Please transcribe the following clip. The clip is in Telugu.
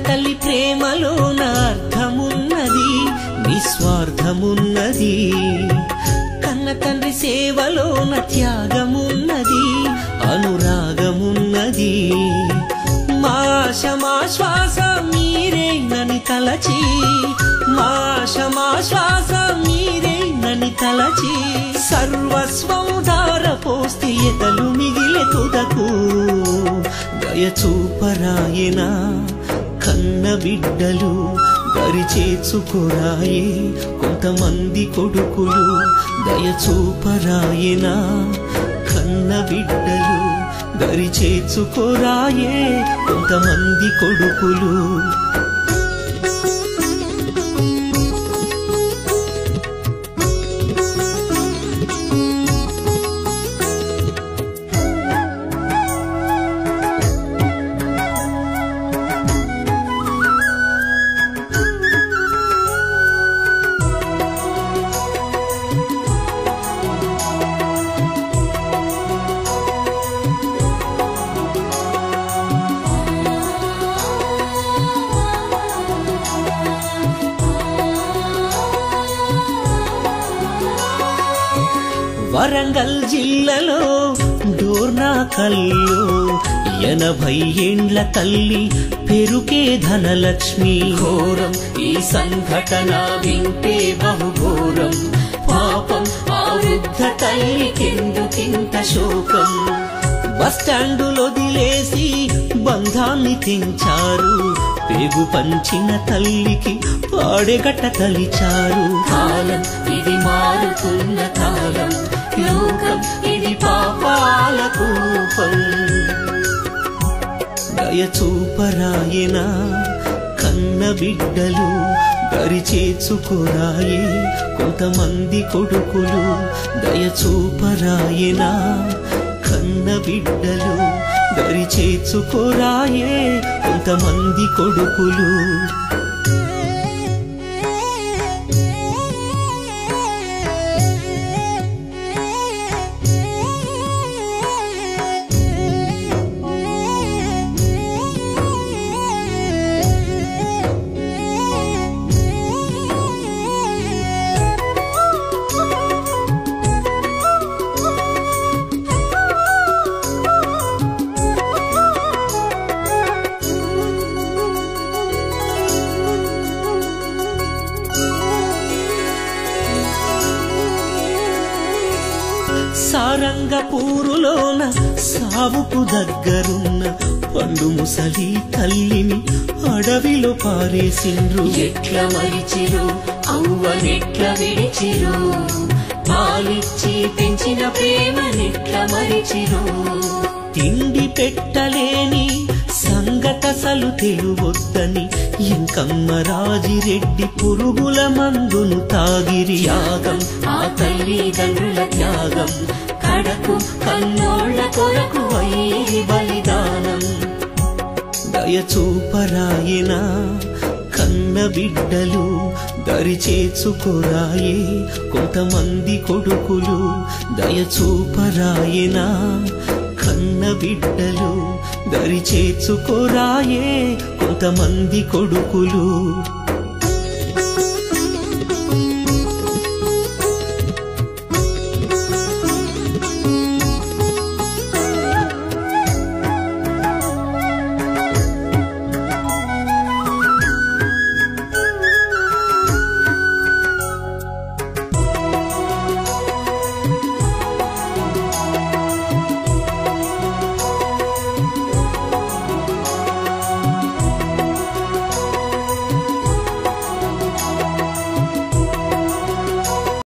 తల్లి ప్రేమలోన అర్థమున్నది, నిస్వార్థమున్నది. కన్న తండ్రి సేవలోన త్యాగమున్నది, అనురాగమున్నది. మా శ్వాస మీరేనని తలచి, మా శ్వాస మీరేనని తలచి, సర్వస్వం ధారపోస్తే ఎదలు మిగిలే తుదకు. దయచూపరాయన కన్న బిడ్డలు, దరిచేర్చుకోరాయే కొంతమంది కొడుకులు. దయచూపరాయన కన్న బిడ్డలు, దరిచేర్చుకోరాయే కొంతమంది కొడుకులు. వరంగల్ జిల్లాలో డోర్నాకల్లో 80 ఏండ్ల తల్లి పెరుకే ధనలక్ష్మి. ఘోరం ఈ సంఘటన వింటే బహుఘోరం, పాపం ఆ వృద్ధ తల్లికెందుకింత శోకం. బస్టాండులో వదిలేసి బంధాన్ని తెంచారు, పేగు పంచిన తల్లికి పాడెగట్ట తలిచారు. కాలం ఇది మారుతున్న కాలం, లోకం ఇది పాపాల కూపం. దయచూపరాయన కన్న బిడ్డలు, దరిచేర్చుకోరాయే కొంతమంది కొడుకులు. దయచూపరాయన కన్న బిడ్డలు, దరిచేర్చుకోరాయే కొంతమంది కొడుకులు. సారంగపూరులోన సావుకు దగ్గరున్న పండు ముసలి తల్లిని అడవిలో పారేసిండ్రు. ఎట్ల మరిచిరు అవ్వనెట్ల విడిచిరు, పాలిచ్చి పెంచిన ప్రేమనెట్ల మరిచిరు. తిండి పెట్టలేని సంగతసలు తెలువొద్దని ఎంకమ్మ రాజిరెడ్డి పురుగుల మందును తాగిరి. త్యాగం ఆ తల్లిదండ్రుల త్యాగం, కడకు కన్నోళ్ల కొరకు వైరి బలిదానం. దయచూపరాయన కన్న బిడ్డలు, దరిచేర్చుకోరాయే కొంతమంది కొడుకులు. దయచూపరాయన కన్న బిడ్డలు, దరిచేర్చుకోరాయే కొంతమంది కొడుకులు.